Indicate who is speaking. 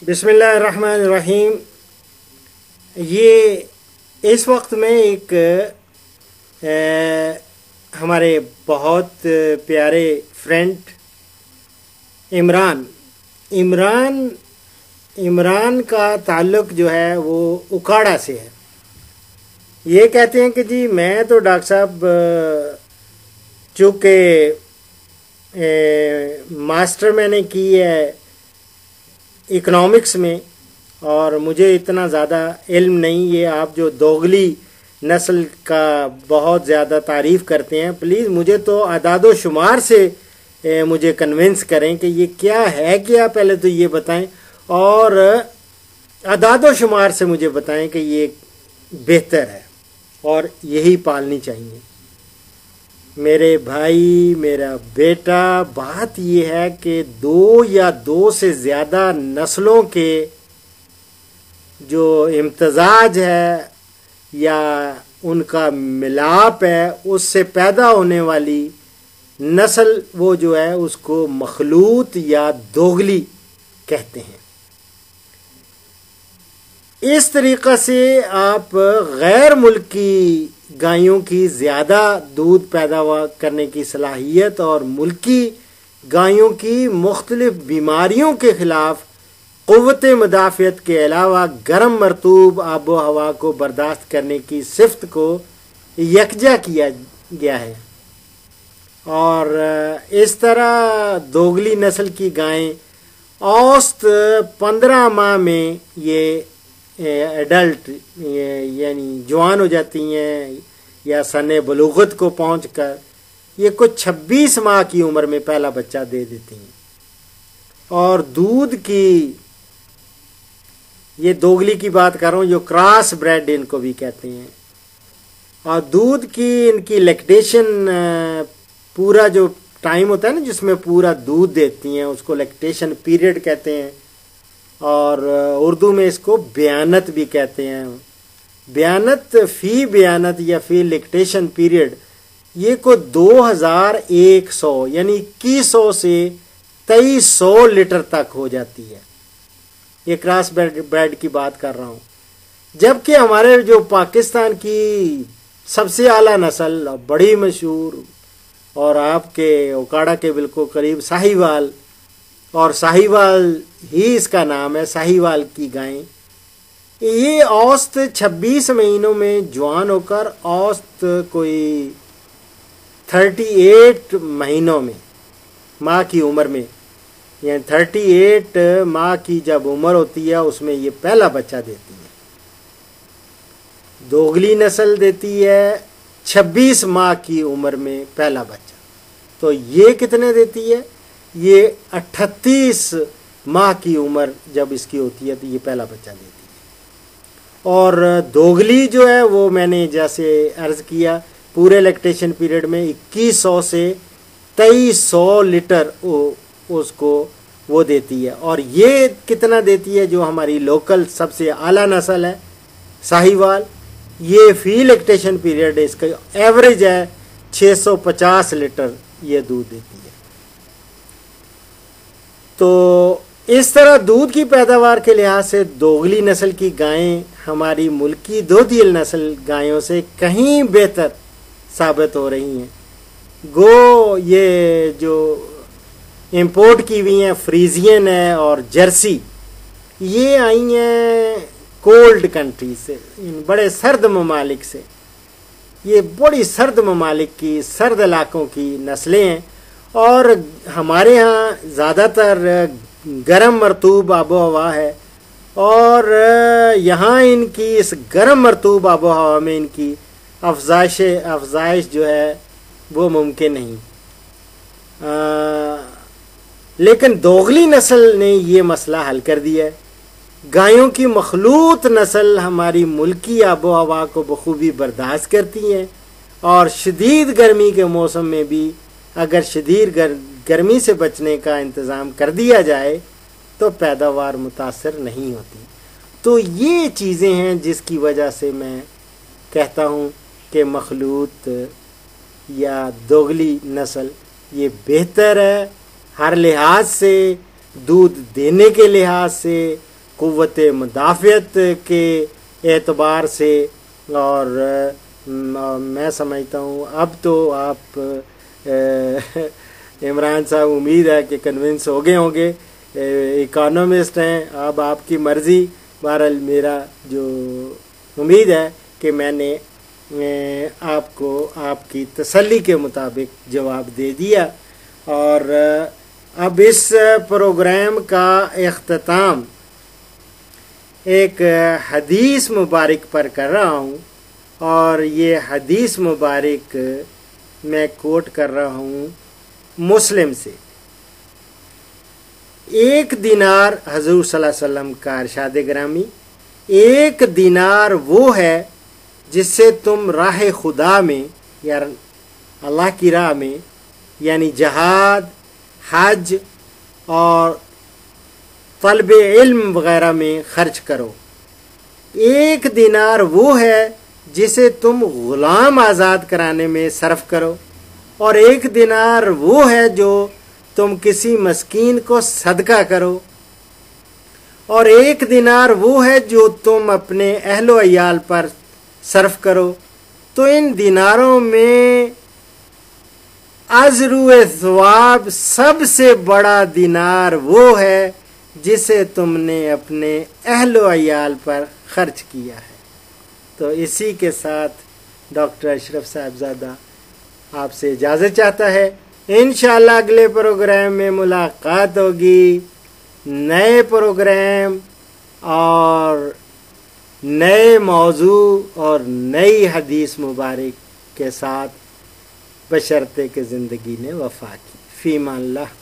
Speaker 1: بسم اللہ الرحمن الرحیم. یہ اس وقت میں ایک ہمارے بہت پیارے فرینڈ عمران کا تعلق جو ہے وہ اکاڑا سے ہے. یہ کہتے ہیں کہ جی میں تو ڈاکٹر صاحب چونکہ ماسٹر میں نے کی ہے اکنامکس میں اور مجھے اتنا زیادہ علم نہیں. یہ آپ جو دوغلی نسل کا بہت زیادہ تعریف کرتے ہیں، پلیز مجھے تو اعداد و شمار سے مجھے کنونس کریں کہ یہ کیا ہے. کیا پہلے تو یہ بتائیں اور اعداد و شمار سے مجھے بتائیں کہ یہ بہتر ہے اور یہی پالنی چاہیے. میرے بھائی، میرا بیٹا، بات یہ ہے کہ دو یا دو سے زیادہ نسلوں کے جو امتزاج ہے یا ان کا ملاپ ہے، اس سے پیدا ہونے والی نسل وہ جو ہے اس کو مخلوط یا دوغلی کہتے ہیں. اس طریقہ سے آپ غیر ملکی گایوں کی زیادہ دودھ پیدا کرنے کی صلاحیت اور ملکی گایوں کی مختلف بیماریوں کے خلاف قوت مدافعت کے علاوہ گرم مرطوب آب و ہوا کو برداشت کرنے کی صفت کو یکجا کیا گیا ہے. اور اس طرح دوغلی نسل کی گائیں اوسط 15 ماہ میں یہ ایڈلٹ یعنی جوان ہو جاتی ہیں یا سن بلوغت کو پہنچ کر یہ کچھ 26 ماہ کی عمر میں پہلا بچہ دے دیتی ہیں. اور دودھ کی یہ دوغلی کی بات کر رہا ہوں، جو کراس بریڈ ان کو بھی کہتے ہیں. اور دودھ کی ان کی لیکٹیشن پورا جو ٹائم ہوتا ہے نا جس میں پورا دودھ دیتی ہیں اس کو لیکٹیشن پیریڈ کہتے ہیں. اور اردو میں اس کو بیانت بھی کہتے ہیں. بیانت فی بیانت یا فی لیکٹیشن پیریڈ یہ کو 2100 یعنی 2100 سے 2300 لیٹر تک ہو جاتی ہے. یہ کراس بریڈ کی بات کر رہا ہوں. جبکہ ہمارے جو پاکستان کی سب سے اعلیٰ نسل بڑی مشہور اور آپ کے اکاڑا کے بالکل قریب ساہیوال، اور ساہیوال ہی اس کا نام ہے، ساہیوال کی گائیں، یہ اوسط 26 مہینوں میں جوان ہو کر اوسط کوئی 38 مہینوں میں ماہ کی عمر میں یعنی 38 ماہ کی جب عمر ہوتی ہے اس میں یہ پہلا بچہ دیتی ہے. دوغلی نسل دیتی ہے 26 ماہ کی عمر میں پہلا بچہ. تو یہ کتنے دیتی ہے؟ یہ 38 ماہ کی عمر جب اس کی ہوتی ہے تو یہ پہلا بچہ دیتی ہے. اور دوغلی جو ہے وہ میں نے جیسے عرض کیا پورے لیکٹیشن پیریڈ میں 2100 سے 2300 لیٹر اس کو وہ دیتی ہے. اور یہ کتنا دیتی ہے جو ہماری لوکل سب سے اعلیٰ نسل ہے ساہیوال، یہ فی لیکٹیشن پیریڈ اس کا ایوریج ہے 650 لیٹر یہ دودھ دیتی ہے. تو اس طرح دودھ کی پیداوار کے لحاظ سے دوغلی نسل کی گائیں ہماری ملکی دودھیل نسل گایوں سے کہیں بہتر ثابت ہو رہی ہیں. گو یہ جو امپورٹ کی ہوئی ہیں فریزین ہے اور جرسی، یہ آئی ہیں کولڈ کنٹری سے، بڑے سرد ممالک سے. یہ بڑی سرد ممالک کی سرد علاقوں کی نسلیں ہیں اور ہمارے ہاں زیادہ تر گرم مرطوب آب و ہوا ہے اور یہاں ان کی اس گرم مرطوب آب و ہوا میں ان کی افزائش جو ہے وہ ممکن نہیں. لیکن دوغلی نسل نے یہ مسئلہ حل کر دیا ہے. گایوں کی مخلوط نسل ہماری ملکی آب و ہوا کو بخوبی برداشت کرتی ہیں اور شدید گرمی کے موسم میں بھی اگر شدید گرمی سے بچنے کا انتظام کر دیا جائے تو پیداوار متاثر نہیں ہوتی. تو یہ چیزیں ہیں جس کی وجہ سے میں کہتا ہوں کہ مخلوط یا دوغلی نسل یہ بہتر ہے ہر لحاظ سے، دودھ دینے کے لحاظ سے قوت مدافعت کے اعتبار سے، اور میں سمجھتا ہوں اب تو آپ عمران صاحب امید ہے کہ کنونس ہو گئے ہوں گے، اکانومسٹ ہیں، اب آپ کی مرضی۔ بہرحال میرا جو امید ہے کہ میں نے آپ کو آپ کی تسلی کے مطابق جواب دے دیا، اور اب اس پروگرام کا اختتام ایک حدیث مبارک پر کر رہا ہوں، اور یہ حدیث مبارک میں کوٹ کر رہا ہوں مسلم سے۔ ایک دینار، حضور صلی اللہ علیہ وسلم کا ارشاد گرامی، ایک دینار وہ ہے جس سے تم راہ خدا میں یا اللہ کی راہ میں، یعنی جہاد، حج اور طلب علم وغیرہ میں خرچ کرو۔ ایک دینار وہ ہے جسے تم غلام آزاد کرانے میں صرف کرو، اور ایک دینار وہ ہے جو تم کسی مسکین کو صدقہ کرو، اور ایک دینار وہ ہے جو تم اپنے اہل و عیال پر صرف کرو۔ تو ان دیناروں میں اجر و ثواب سب سے بڑا دینار وہ ہے جسے تم نے اپنے اہل و عیال پر خرچ کیا ہے۔ تو اسی کے ساتھ ڈاکٹر اشرف صاحبزادہ آپ سے اجازت چاہتا ہے۔ انشاءاللہ اگلے پروگرام میں ملاقات ہوگی، نئے پروگرام اور نئے موضوع اور نئی حدیث مبارک کے ساتھ، بشرطے کہ زندگی نے وفا کی۔ فی امان اللہ۔